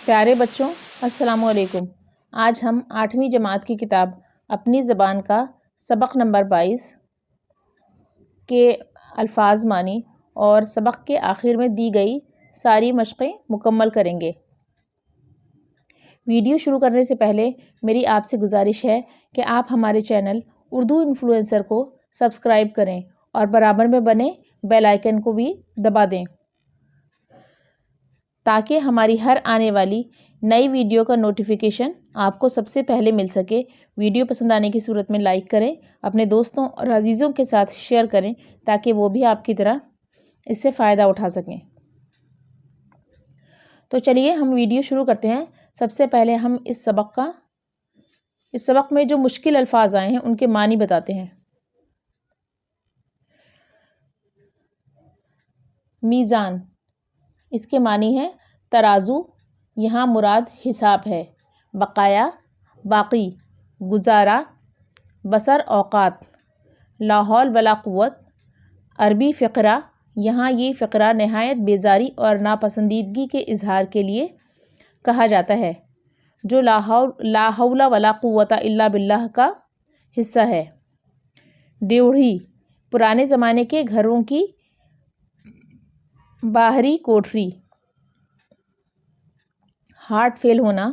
پیارے بچوں، السلام علیکم۔ آج ہم 8ویں جماعت کی کتاب اپنی زبان کا سبق نمبر 22 کے الفاظ معنی اور سبق کے آخر میں دی گئی ساری مشقیں مکمل کریں گے۔ ویڈیو شروع کرنے سے پہلے میری آپ سے گزارش ہے کہ آپ ہمارے چینل اردو انفلوئنسر کو سبسکرائب کریں اور برابر میں بنے بیل آئیکن کو بھی دبا دیں تاکہ ہماری ہر آنے والی نئی ویڈیو کا نوٹیفیکیشن آپ کو سب سے پہلے مل سکے۔ ویڈیو پسند آنے کی صورت میں لائک کریں، اپنے دوستوں اور عزیزوں کے ساتھ شیئر کریں تاکہ وہ بھی آپ کی طرح اس سے فائدہ اٹھا سکیں۔ تو چلیے ہم ویڈیو شروع کرتے ہیں۔ سب سے پہلے ہم اس سبق میں جو مشکل الفاظ آئے ہیں ان کے معنی بتاتے ہیں۔ میزان، اس کے معنی ہے ترازو، یہاں مراد حساب ہے۔ بقایا، باقی، گزارا، بسر اوقات، لا حول ولا قوت، عربی فقرہ، یہاں یہ فقرہ نہایت بیزاری اور ناپسندیدگی کے اظہار کے لیے کہا جاتا ہے جو لا حول ولا قوت الا باللہ کا حصہ ہے۔ ڈیوڑھی، پرانے زمانے کے گھروں کی باہری کوٹری۔ ہارٹ فیل ہونا،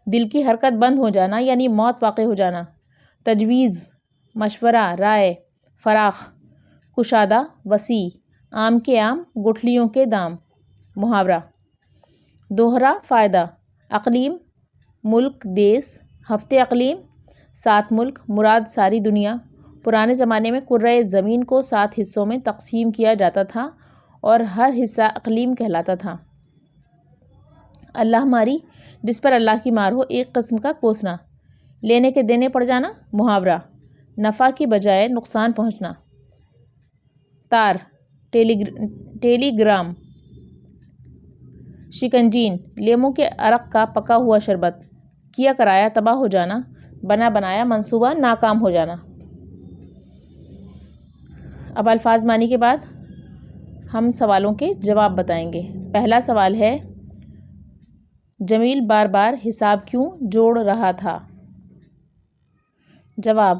دل کی حرکت بند ہو جانا یعنی موت واقع ہو جانا۔ تجویز، مشورہ، رائے، فراخ، کشادہ، وسیع، آم کے آم، گٹھلیوں کے دام۔ محاورہ، دوہرا فائدہ، اقلیم، ملک، دیس، ہفتے اقلیم، 7 ملک، مراد ساری دنیا۔ پرانے زمانے میں کرۂ زمین کو 7 حصوں میں تقسیم کیا جاتا تھا اور ہر حصہ اقلیم کہلاتا تھا۔ اللہ ماری، جس پر اللہ کی مار ہو، ایک قسم کا کوسنا۔ لینے کے دینے پڑ جانا۔ محاورہ، نفع کی بجائے نقصان پہنچنا۔ تار، ٹیلی گرام۔ شکنجین، لیموں کے عرق کا پکا ہوا شربت۔ کیا کرایا، تباہ ہو جانا، بنا بنایا، منصوبہ ناکام ہو جانا۔ اب الفاظ معنی کے بعد ہم سوالوں کے جواب بتائیں گے۔ پہلا سوال ہے، جمیل بار بار حساب کیوں جوڑ رہا تھا؟ جواب،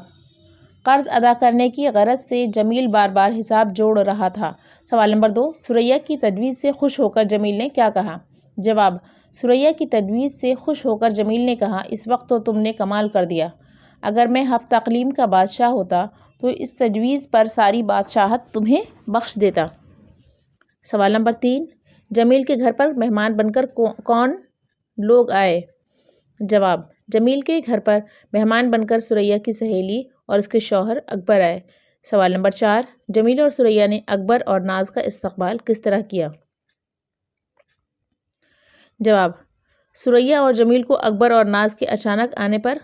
قرض ادا کرنے کی غرض سے جمیل بار بار حساب جوڑ رہا تھا۔ سوال نمبر 2، ثریا کی تجویز سے خوش ہو کر جمیل نے کیا کہا؟ جواب، ثریا کی تجویز سے خوش ہو کر جمیل نے کہا، اس وقت تو تم نے کمال کر دیا۔ اگر میں ہفت اقلیم کا بادشاہ ہوتا تو اس تجویز پر ساری بادشاہت تمہیں بخش دیتا۔ سوال نمبر 3، جمیل کے گھر پر مہمان بن کر کون لوگ آئے؟ جواب، جمیل کے گھر پر مہمان بن کر ثریا کی سہیلی اور اس کے شوہر اکبر آئے۔ سوال نمبر 4، جمیل اور ثریا نے اکبر اور ناز کا استقبال کس طرح کیا؟ جواب، ثریا اور جمیل کو اکبر اور ناز کے اچانک آنے پر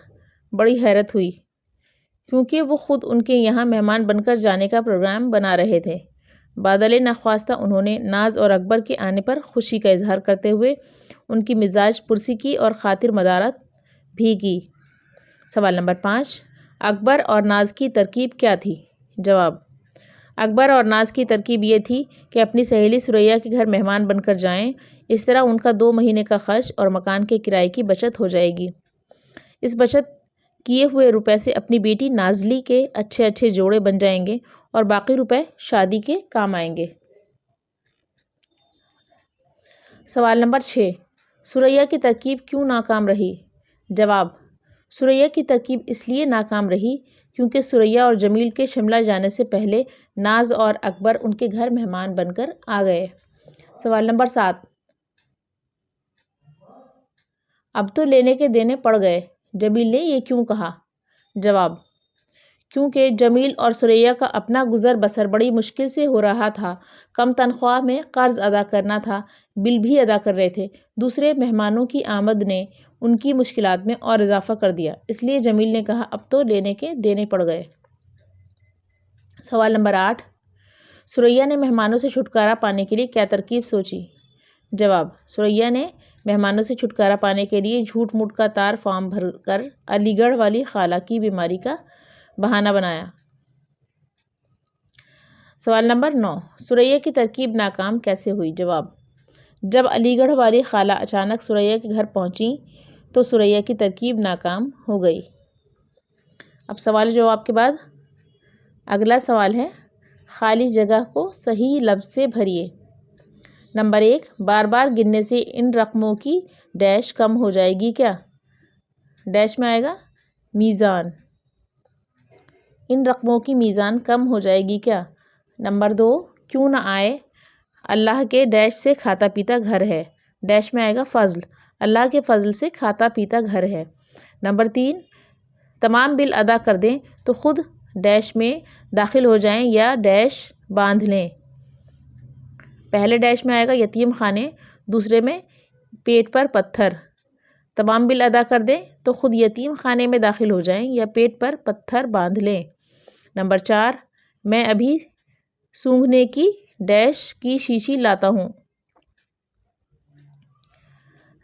بڑی حیرت ہوئی کیونکہ وہ خود ان کے یہاں مہمان بن کر جانے کا پروگرام بنا رہے تھے۔ بادل نخواستہ انہوں نے ناز اور اکبر کے آنے پر خوشی کا اظہار کرتے ہوئے ان کی مزاج پرسی کی اور خاطر مدارت بھی کی۔ سوال نمبر 5، اکبر اور ناز کی ترکیب کیا تھی؟ جواب، اکبر اور ناز کی ترکیب یہ تھی کہ اپنی سہیلی ثریا کے گھر مہمان بن کر جائیں، اس طرح ان کا 2 مہینے کا خرچ اور مکان کے کرائے کی بچت ہو جائے گی۔ اس بچت کیے ہوئے روپے سے اپنی بیٹی نازلی کے اچھے جوڑے بن جائیں گے اور باقی روپے شادی کے کام آئیں گے۔ سوال نمبر 6، ثریا کی ترکیب کیوں ناکام رہی؟ جواب، ثریا کی ترکیب اس لیے ناکام رہی کیونکہ ثریا اور جمیل کے شملہ جانے سے پہلے ناز اور اکبر ان کے گھر مہمان بن کر آ گئے۔ سوال نمبر 7، اب تو لینے کے دینے پڑ گئے، جمیل نے یہ کیوں کہا؟ جواب، کیونکہ جمیل اور ثریا کا اپنا گزر بسر بڑی مشکل سے ہو رہا تھا۔ کم تنخواہ میں قرض ادا کرنا تھا، بل بھی ادا کر رہے تھے، دوسرے مہمانوں کی آمد نے ان کی مشکلات میں اور اضافہ کر دیا، اس لیے جمیل نے کہا اب تو لینے کے دینے پڑ گئے۔ سوال نمبر 8، ثریا نے مہمانوں سے چھٹکارا پانے کے لیے کیا ترکیب سوچی؟ جواب، ثریا نے مہمانوں سے چھٹکارا پانے کے لیے جھوٹ موٹ کا تار فارم بھر کر علی گڑھ والی خالہ کی بیماری کا بہانہ بنایا۔ سوال نمبر 9، ثریا کی ترکیب ناکام کیسے ہوئی؟ جواب، جب علی گڑھ والی خالہ اچانک ثریا کے گھر پہنچیں تو ثریا کی ترکیب ناکام ہو گئی۔ اب سوال جواب کے بعد اگلا سوال ہے، خالی جگہ کو صحیح لفظ سے بھریے۔ نمبر 1، بار بار گننے سے ان رقموں کی ڈیش کم ہو جائے گی کیا؟ ڈیش میں آئے گا میزان۔ ان رقموں کی میزان کم ہو جائے گی کیا؟ نمبر 2، کیوں نہ آئے اللہ کے ڈیش سے کھاتا پیتا گھر ہے۔ ڈیش میں آئے گا فضل۔ اللہ کے فضل سے کھاتا پیتا گھر ہے۔ نمبر 3، تمام بل ادا کر دیں تو خود ڈیش میں داخل ہو جائیں یا ڈیش باندھ لیں۔ پہلے ڈیش میں آئے گا یتیم خانے، دوسرے میں پیٹ پر پتھر۔ تمام بل ادا کر دیں تو خود یتیم خانے میں داخل ہو جائیں یا پیٹ پر پتھر باندھ لیں۔ نمبر 4، میں ابھی سونگھنے کی ڈیش کی شیشی لاتا ہوں۔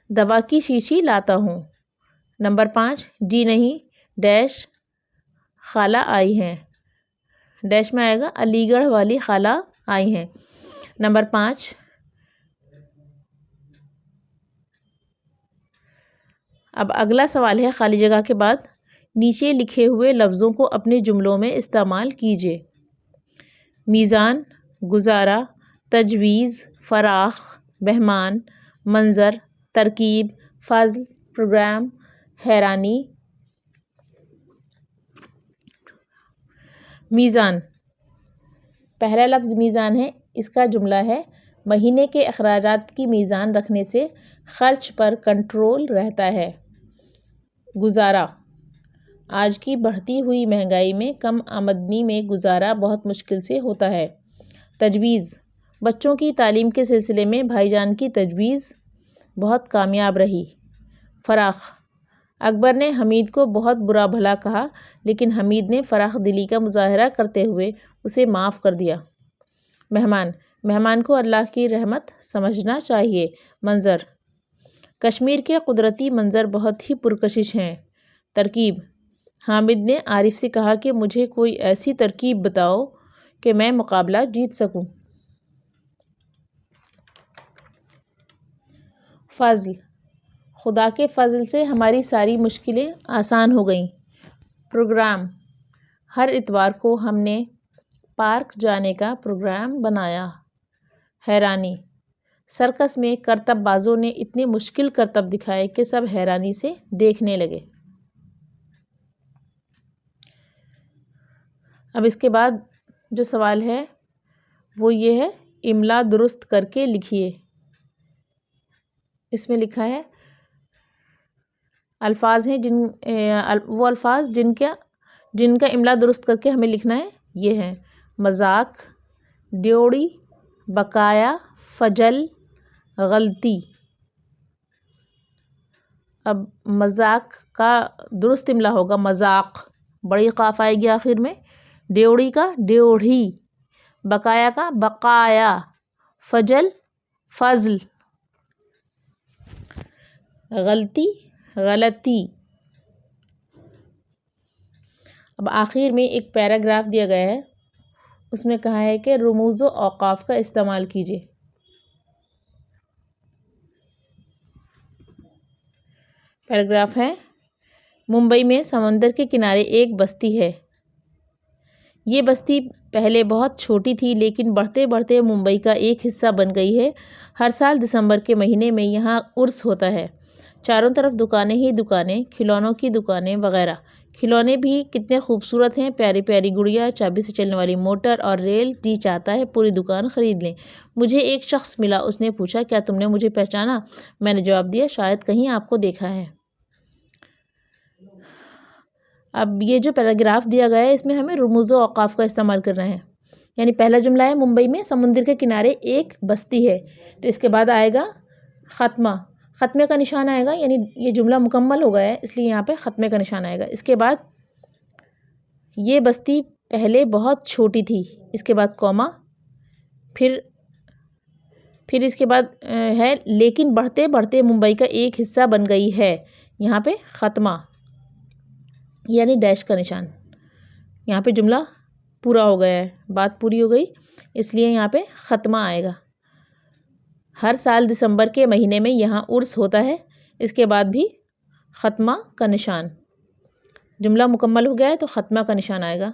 دوا کی شیشی لاتا ہوں۔ نمبر 5، جی نہیں ڈیش خالہ آئی ہیں۔ ڈیش میں آئے گا علی گڑھ والی خالہ آئی ہیں۔ نمبر 5، اب اگلا سوال ہے، خالی جگہ کے بعد نیچے لکھے ہوئے لفظوں کو اپنے جملوں میں استعمال کیجیے۔ میزان، گزارا، تجویز، فراخ، مہمان، منظر، ترکیب، فضل، پروگرام، حیرانی۔ میزان، پہلا لفظ میزان ہے، اس کا جملہ ہے، مہینے کے اخراجات کی میزان رکھنے سے خرچ پر کنٹرول رہتا ہے۔ گزارا، آج کی بڑھتی ہوئی مہنگائی میں کم آمدنی میں گزارا بہت مشکل سے ہوتا ہے۔ تجویز، بچوں کی تعلیم کے سلسلے میں بھائی جان کی تجویز بہت کامیاب رہی۔ فراخ، اکبر نے حمید کو بہت برا بھلا کہا لیکن حمید نے فراخ دلی کا مظاہرہ کرتے ہوئے اسے معاف کر دیا۔ مہمان، مہمان کو اللہ کی رحمت سمجھنا چاہیے۔ منظر، کشمیر کے قدرتی منظر بہت ہی پرکشش ہیں۔ ترکیب، حامد نے عارف سے کہا کہ مجھے کوئی ایسی ترکیب بتاؤ کہ میں مقابلہ جیت سکوں۔ فضل، خدا کے فضل سے ہماری ساری مشکلیں آسان ہو گئیں۔ پروگرام، ہر اتوار کو ہم نے پارک جانے کا پروگرام بنایا۔ حیرانی، سرکس میں کرتب بازوں نے اتنے مشکل کرتب دکھائے کہ سب حیرانی سے دیکھنے لگے۔ اب اس کے بعد جو سوال ہے وہ یہ ہے، املا درست کر کے لکھیے۔ اس میں لکھا ہے، الفاظ ہیں وہ الفاظ جن کا املا درست کر کے ہمیں لکھنا ہے یہ ہیں، مذاق، ڈیوڑی، بقایا، فجل، غلطی۔ اب مذاق کا درست املا ہوگا مذاق، بڑی قاف آئے گی آخر میں، ڈیوڑی کا ڈیوڑھی، بقایا کا بقایا، فجل فضل، غلطی غلطی۔ اب آخر میں ایک پیراگراف دیا گیا ہے، اس میں کہا ہے کہ رموز و اوقاف کا استعمال کیجیے۔ پیراگراف ہے، ممبئی میں سمندر کے کنارے ایک بستی ہے۔ یہ بستی پہلے بہت چھوٹی تھی لیکن بڑھتے بڑھتے ممبئی کا ایک حصہ بن گئی ہے۔ ہر سال دسمبر کے مہینے میں یہاں عرس ہوتا ہے۔ چاروں طرف دکانیں ہی دکانیں، کھلونوں کی دکانیں وغیرہ۔ کھلونے بھی کتنے خوبصورت ہیں، پیاری پیاری گڑیا، چابی سے چلنے والی موٹر اور ریل، جی چاہتا ہے پوری دکان خرید لیں۔ مجھے ایک شخص ملا، اس نے پوچھا کیا تم نے مجھے پہچانا؟ میں نے جواب دیا شاید کہیں آپ کو دیکھا ہے۔ اب یہ جو پیراگراف دیا گیا ہے اس میں ہمیں رموز و اوقاف کا استعمال کرنا ہے۔ یعنی پہلا جملہ ہے، ممبئی میں سمندر کے کنارے ایک بستی ہے، تو اس کے بعد آئے گا ختمہ، ختمے کا نشان آئے گا، یعنی یہ جملہ مکمل ہو گیا ہے اس لیے یہاں پہ ختمے کا نشان آئے گا۔ اس کے بعد یہ بستی پہلے بہت چھوٹی تھی، اس کے بعد کوما، پھر اس کے بعد ہے لیکن بڑھتے بڑھتے ممبئی کا ایک حصہ بن گئی ہے، یہاں پہ ختمہ یعنی ڈیش کا نشان۔ یہاں پہ جملہ پورا ہو گیا ہے، بات پوری ہو گئی اس لیے یہاں پہ ختمہ آئے گا۔ ہر سال دسمبر کے مہینے میں یہاں عرس ہوتا ہے۔ اس کے بعد بھی ختمہ کا نشان۔ جملہ مکمل ہو گیا ہے تو ختمہ کا نشان آئے گا۔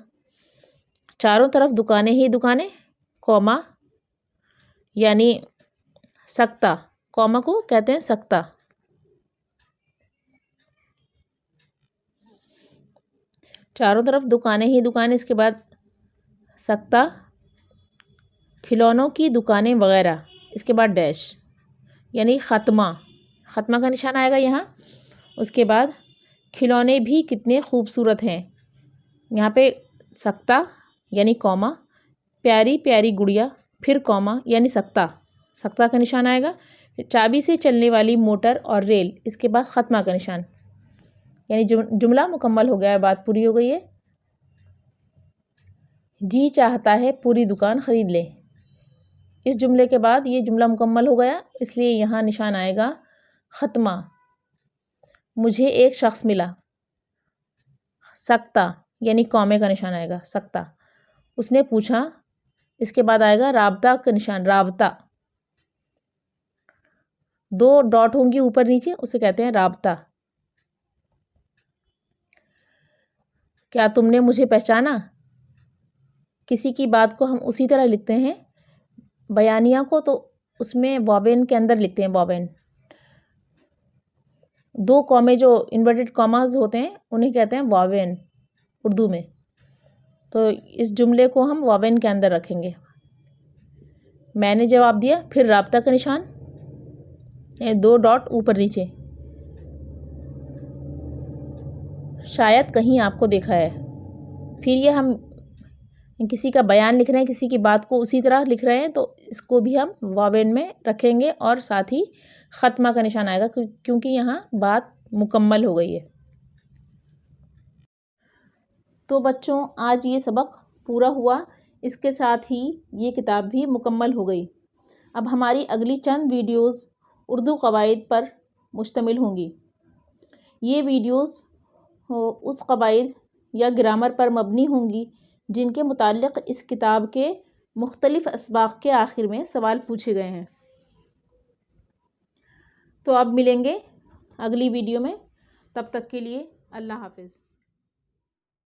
چاروں طرف دکانیں ہی دکانیں، کوما یعنی سکتہ، کوما کو کہتے ہیں سکتہ۔ چاروں طرف دکانیں ہی دکانیں، اس کے بعد سکتہ، کھلونوں کی دکانیں وغیرہ، اس کے بعد ڈیش یعنی خاتمہ، خاتمہ کا نشان آئے گا یہاں۔ اس کے بعد کھلونے بھی کتنے خوبصورت ہیں، یہاں پہ سکتہ یعنی کوما، پیاری پیاری گڑیا، پھر کوما یعنی سکتہ، سکتہ کا نشان آئے گا۔ چابی سے چلنے والی موٹر اور ریل، اس کے بعد خاتمہ کا نشان، یعنی جملہ مکمل ہو گیا ہے، بات پوری ہو گئی ہے۔ جی چاہتا ہے پوری دکان خرید لیں، اس جملے کے بعد یہ جملہ مکمل ہو گیا، اس لیے یہاں نشان آئے گا ختمہ۔ مجھے ایک شخص ملا، سکتہ یعنی کومے کا نشان آئے گا، سکتہ۔ اس نے پوچھا، اس کے بعد آئے گا رابطہ کا نشان، رابطہ، دو ڈاٹ ہوں گی اوپر نیچے، اسے کہتے ہیں رابطہ۔ کیا تم نے مجھے پہچانا؟ کسی کی بات کو ہم اسی طرح لکھتے ہیں، بیانیہ کو تو اس میں وابن کے اندر لکھتے ہیں، وابن۔ دو کومے جو انورٹڈ کاماز ہوتے ہیں انہیں کہتے ہیں واوین اردو میں، تو اس جملے کو ہم واوین کے اندر رکھیں گے۔ میں نے جواب دیا، پھر رابطہ کا نشان، دو ڈاٹ اوپر نیچے۔ شاید کہیں آپ کو دیکھا ہے، پھر یہ ہم کسی کا بیان لکھ رہے ہیں، کسی کی بات کو اسی طرح لکھ رہے ہیں، تو اس کو بھی ہم واوین میں رکھیں گے، اور ساتھ ہی ختمہ کا نشان آئے گا کیونکہ یہاں بات مکمل ہو گئی ہے۔ تو بچوں، آج یہ سبق پورا ہوا، اس کے ساتھ ہی یہ کتاب بھی مکمل ہو گئی۔ اب ہماری اگلی چند ویڈیوز اردو قواعد پر مشتمل ہوں گی۔ یہ ویڈیوز اس قواعد یا گرامر پر مبنی ہوں گی جن کے متعلق اس کتاب کے مختلف اسباق کے آخر میں سوال پوچھے گئے ہیں۔ تو اب ملیں گے اگلی ویڈیو میں، تب تک کے لیے اللہ حافظ۔